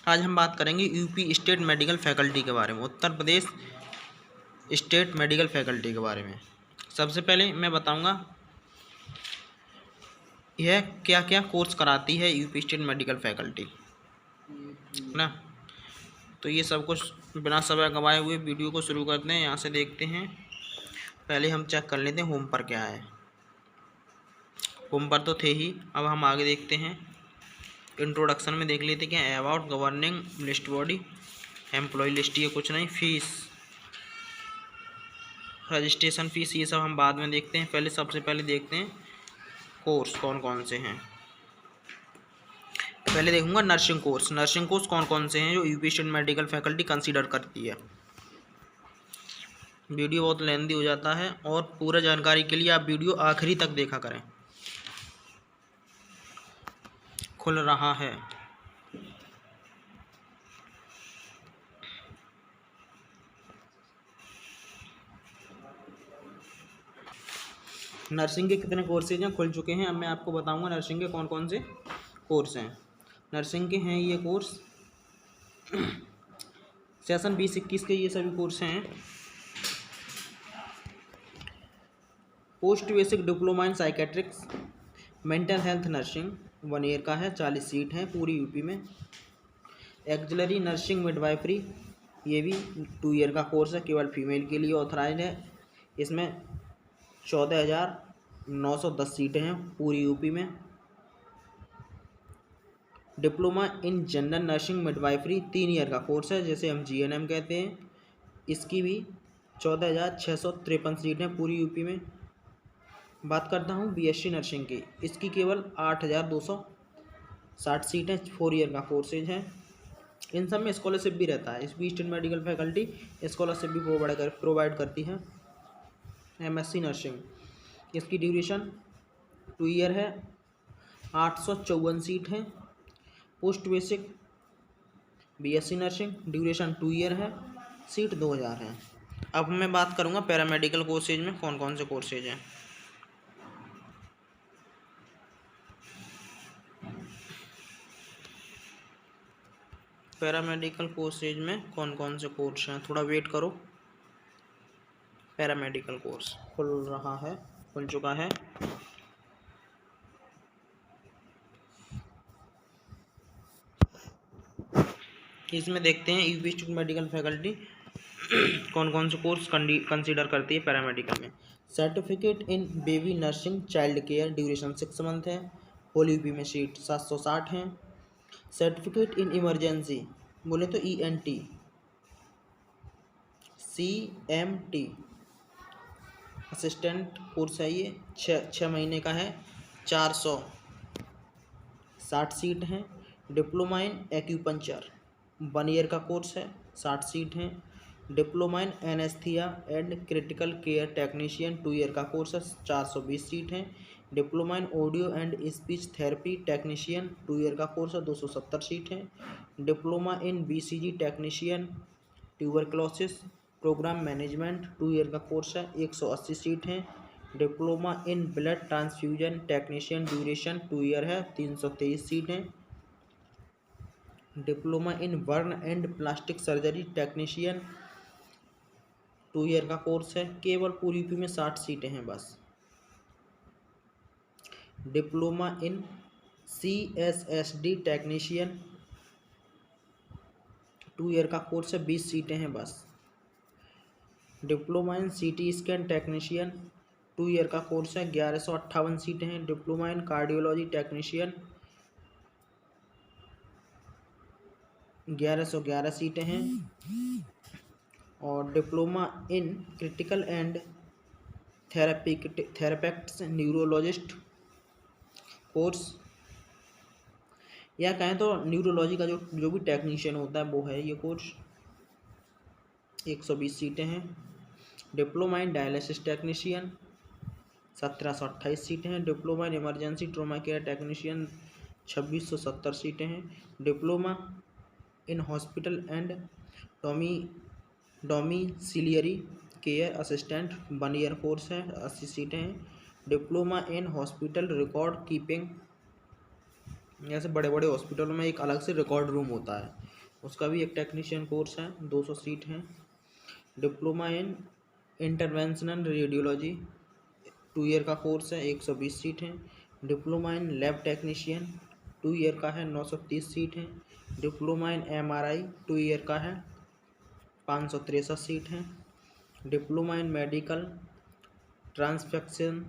आज हम बात करेंगे यूपी स्टेट मेडिकल फैकल्टी के बारे में, Uttar Pradesh state medical faculty के बारे में। सबसे पहले मैं बताऊंगा यह क्या क्या कोर्स कराती है यूपी स्टेट मेडिकल फैकल्टी, है ना। तो ये सब कुछ बिना समय गंवाए हुए वीडियो को शुरू करते हैं। यहाँ से देखते हैं, पहले हम चेक कर लेते हैं होम पर क्या है। होम पर तो थे ही, अब हम आगे देखते हैं। इंट्रोडक्शन में देख लेते क्या about governing list body, employee list, ये कुछ नहीं। फीस, रजिस्ट्रेशन फीस, ये सब हम बाद में देखते हैं। पहले सबसे पहले देखते हैं कोर्स कौन कौन से हैं। पहले देखूंगा नर्सिंग कोर्स। नर्सिंग कोर्स कौन कौन से हैं जो UP state medical faculty consider करती है। वीडियो बहुत लेंदी हो जाता है और पूरा जानकारी के लिए आप वीडियो आखिरी तक देखा करें। खुल रहा है। नर्सिंग के कितने कोर्सेज हैं, खुल चुके हैं। अब मैं आपको बताऊंगा नर्सिंग के कौन कौन से कोर्स हैं। नर्सिंग के हैं ये कोर्स सेशन 20-21 के ये सभी कोर्स हैं। Post basic diploma in psychiatrics, mental health nursing 1 year का है, 40 सीट हैं पूरी यूपी में। एक्सिलरी नर्सिंग मिडवाइफरी, ये भी 2 ईयर का कोर्स है, केवल फीमेल के लिए ऑथराइज है। इसमें 14,910 सीटें हैं पूरी यूपी में। Diploma in general nursing midwifery 3 year का कोर्स है, जैसे हम जीएनएम कहते हैं। इसकी भी 14,653 सीटें हैं पूरी यूपी में। बात करता हूँ बीएससी नर्सिंग की, इसकी केवल 8,260 सीटें 4 ईयर का कोर्सेज है। इन सब में स्कॉलरशिप भी रहता है। UP state medical faculty scholarship भी प्रोवाइड करती है। एमएससी नर्सिंग, इसकी ड्यूरेशन 2 ईयर है, 854 सीट है। Post basic BSc nursing, duration 2 year है, सीट 2000 है। अब मैं बात करूँगा पैरामेडिकल कोर्सेज में कौन कौन से कोर्सेज हैं। पैरामेडिकल कोर्सेज में कौन कौन से कोर्स हैं, थोड़ा वेट करो। पैरामेडिकल कोर्स खुल रहा है, खुल चुका है। इसमें देखते हैं यूपी स्टेट मेडिकल फैकल्टी कौन कौन से कोर्स कंसीडर करती है पैरामेडिकल में। Certificate in baby nursing child care, duration 6 month है, होल यूपी में सीट 760 हैं। सर्टिफिकेट इन इमरजेंसी बोले तो ENT CMT असिस्टेंट कोर्स है, ये 6 महीने का है, 460 सीट हैं। डिप्लोमा इन एक्यूपंक्चर 1 ईयर का कोर्स है, 60 सीट हैं। Diploma in anaesthesia and critical care technician 2 year का कोर्स है, 420 सीट हैं। Diploma in audio and speech therapy technician 2 year का कोर्स है, 270 सीट हैं। Diploma in BCG technician tuberculosis programme management 2 year का कोर्स है, 180 सीट हैं। Diploma in blood transfusion technician, duration 2 year है, 323 सीट हैं। Diploma in burn and plastic surgery technician 2 year का course है, केवल पूरी यूपी में 60 सीटें हैं बस। Diploma in CSSD technician 2 year का कोर्स है, 20 सीटें हैं बस। Diploma in CT scan technician 2 year का कोर्स है, 1158 सीटें हैं। डिप्लोमा इन कार्डियोलॉजी टेक्नीशियन 1111 सीटें हैं। और diploma in critical and therapeutics neurologist course, या कहें तो न्यूरोलॉजी का जो भी टेक्नीशियन होता है वो है ये कोर्स, 120 सीटें हैं। डिप्लोमा इन डायलिसिस टेक्नीशियन 1728 सीटें हैं। Diploma in emergency trauma care technician 2670 सीटें हैं। Diploma in hospital and domiciliary care assistant 1 year course है, 80 सीटें हैं। Diploma in hospital record keeping, जैसे बड़े बड़े हॉस्पिटलों में एक अलग से रिकॉर्ड रूम होता है, उसका भी एक टेक्नीशियन कोर्स है, 200 सीट हैं। डिप्लोमा इन इंटरवेंशनल रेडियोलॉजी 2 ईयर का कोर्स है, 120 सीट हैं। Diploma in lab technician 2 year का है, 930 सीट हैं। डिप्लोमा इन MRI 2 ईयर का है, 563 सीट हैं। Diploma in medical transcription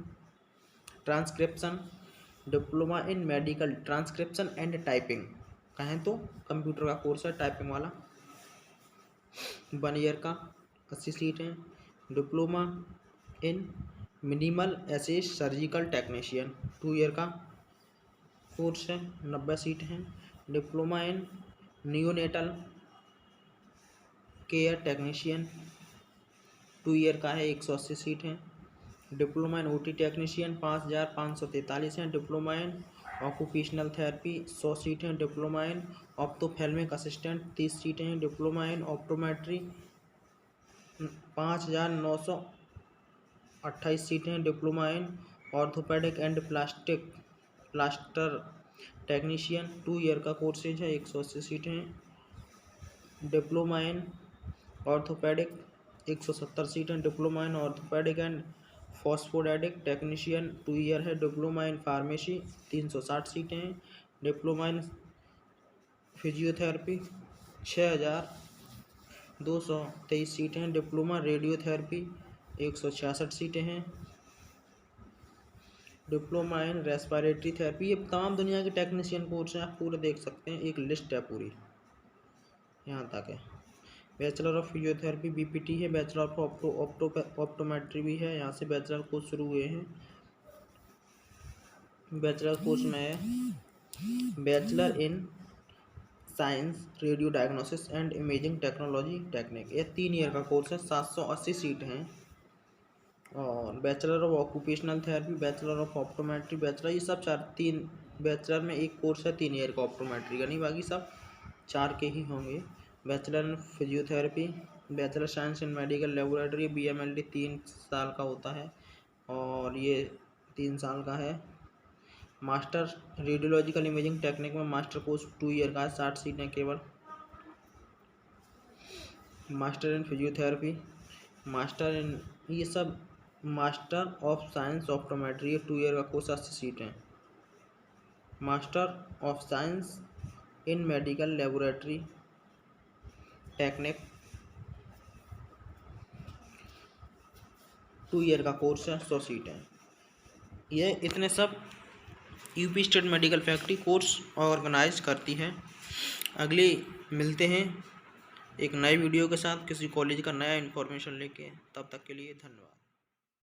diploma in medical transcription and typing कहें तो कंप्यूटर का कोर्स है, टाइपिंग वाला, 1 ईयर का, 80 सीट हैं। Diploma in minimal access surgical technician 2 year का कोर्स है, 90 सीट हैं। Diploma in neonatal care technician 2 year का है, 180 सीट हैं। डिप्लोमा इन OT टेक्नीशियन 5543 हैं। Diploma in occupational therapy 100 seat हैं। डिप्लोमा इन ऑप्थोफेल्मिक असिस्टेंट 30 सीटें हैं। डिप्लोमा इन ऑप्टोमेट्री 5928 सीटें हैं। Diploma in orthopaedic and plaster technician 2 year का कोर्सेज है, 180 सीटें हैं। डिप्लोमा इन ऑर्थोपेडिक 170 सीटें। Diploma in orthopaedic and prosthetic technician 2 year है। डिप्लोमा इन फार्मेसी 360 सीटें हैं। डिप्लोमा इन फिजियोथेरेपी 6223 सीटें हैं। डिप्लोमा रेडियोथेरेपी 166 सीटें हैं। डिप्लोमा इन रेस्पिरेटरी थेरेपी, ये तमाम दुनिया के टेक्नीशियन कोर्स हैं, आप पूरे देख सकते हैं, एक लिस्ट है पूरी, यहाँ तक है। बैचलर ऑफ फिजियोथेरेपी BPT है। बैचलर ऑफ ऑप्टोमेट्री भी है, यहाँ से बैचलर कोर्स शुरू हुए हैं। बैचलर कोर्स में है bachelor in science radio diagnosis and imaging technology technique, ये 3 ईयर का कोर्स है, 780 सीट हैं। और bachelor of occupational therapy, bachelor of optometry, bachelor, ये सब 3 बैचलर में एक कोर्स है 3 ईयर का ऑप्टोमेट्री का, नहीं बाकी सब 4 के ही होंगे। Bachelor in physiotherapy, bachelor science in medical laboratory BMLD 3 साल का होता है और ये 3 साल का है। मास्टर रेडियोलॉजिकल इमेजिंग टेक्निक में मास्टर कोर्स 2 ईयर का है, 60 सीटें केवल। Master in physiotherapy, master in, ये सब master of science optometry 2 year का कोर्स, 80 सीटें। Master of science in medical laboratory technique 2 year का कोर्स है, 100 सीटें। ये इतने सब UP state medical faculty course organise करती है। अगली मिलते हैं एक नए वीडियो के साथ किसी कॉलेज का नया इन्फॉर्मेशन लेके, तब तक के लिए धन्यवाद।